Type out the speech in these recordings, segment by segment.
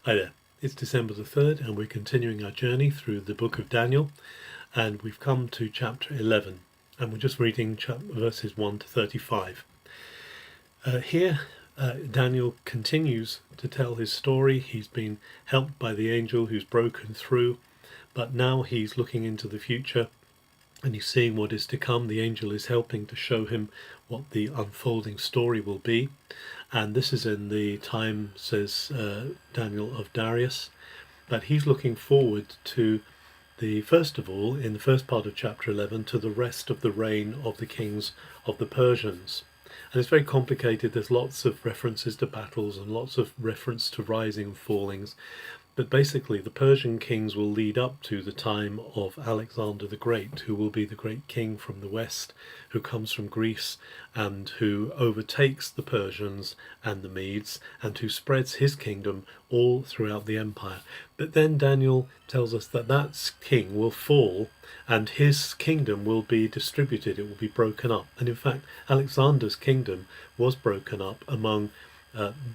Hi there, it's December the 3rd and we're continuing our journey through the book of Daniel, and we've come to chapter 11 and we're just reading verses 1 to 35. Here Daniel continues to tell his story. He's been helped by the angel who's broken through, but now he's looking into the future and he's seeing what is to come. The angel is helping to show him what the unfolding story will be. And this is in the time, says Daniel, of Darius. But he's looking forward to first of all, in the first part of chapter 11, to the rest of the reign of the kings of the Persians. And it's very complicated. There's lots of references to battles and lots of reference to rising and fallings. But basically, the Persian kings will lead up to the time of Alexander the Great, who will be the great king from the west, who comes from Greece and who overtakes the Persians and the Medes and who spreads his kingdom all throughout the empire. But then Daniel tells us that that king will fall and his kingdom will be distributed, it will be broken up. And in fact, Alexander's kingdom was broken up among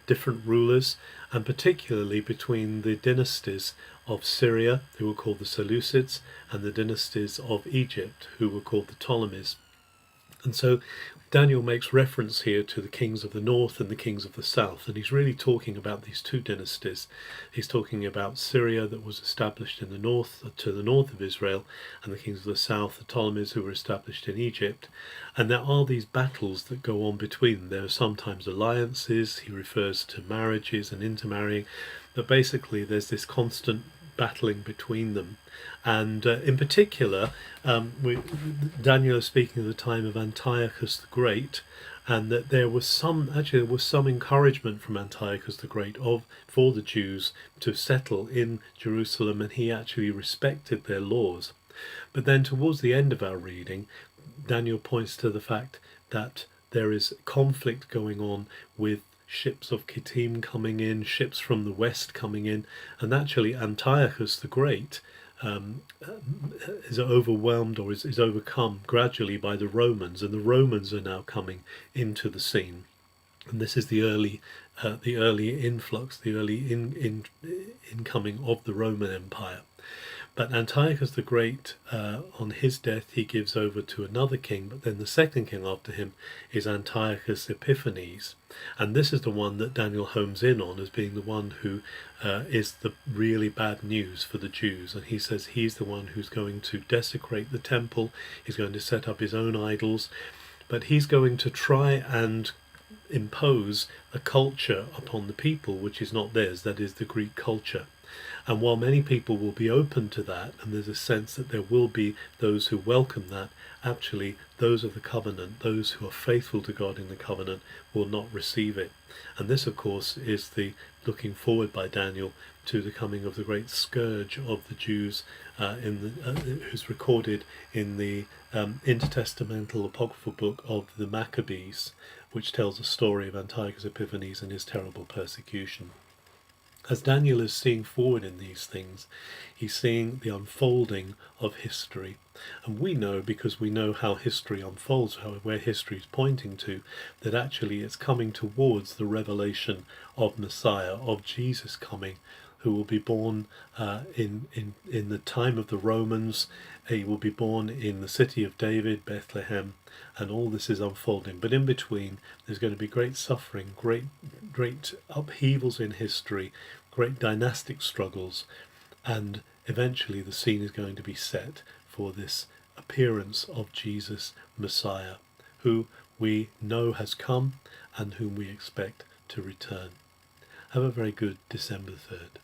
different rulers, and particularly between the dynasties of Syria, who were called the Seleucids, and the dynasties of Egypt, who were called the Ptolemies. And so Daniel makes reference here to the kings of the north and the kings of the south, and he's really talking about these two dynasties. He's talking about Syria, that was established in the north, to the north of Israel, and the kings of the south, the Ptolemies, who were established in Egypt. And there are these battles that go on between them. There are sometimes alliances. He refers to marriages and intermarrying, but basically there's this constant battling between them. And in particular, Daniel is speaking of the time of Antiochus the Great, and that there was some encouragement from Antiochus the Great for the Jews to settle in Jerusalem, and he actually respected their laws. But then towards the end of our reading, Daniel points to the fact that there is conflict going on with ships of Kittim coming in, ships from the west coming in, and actually Antiochus the Great is overwhelmed, or is overcome gradually by the Romans, and the Romans are now coming into the scene. And this is the early influx, the early incoming of the Roman Empire. But Antiochus the Great, on his death, he gives over to another king, but then the second king after him is Antiochus Epiphanes. And this is the one that Daniel homes in on as being the one who is the really bad news for the Jews. And he says he's the one who's going to desecrate the temple, he's going to set up his own idols, but he's going to try and impose a culture upon the people which is not theirs, that is the Greek culture. And while many people will be open to that, and there's a sense that there will be those who welcome that, actually those of the covenant, those who are faithful to God in the covenant, will not receive it. And this, of course, is the looking forward by Daniel to the coming of the great scourge of the Jews, who's recorded in the intertestamental apocryphal book of the Maccabees, which tells the story of Antiochus Epiphanes and his terrible persecution. As Daniel is seeing forward in these things, he's seeing the unfolding of history. And we know, because we know how history unfolds, where history is pointing to, that actually it's coming towards the revelation of Messiah, of Jesus coming, who will be born in the time of the Romans. He will be born in the city of David, Bethlehem, and all this is unfolding. But in between, there's going to be great suffering, great upheavals in history, great dynastic struggles, and eventually the scene is going to be set for this appearance of Jesus Messiah, who we know has come and whom we expect to return. Have a very good December 3rd.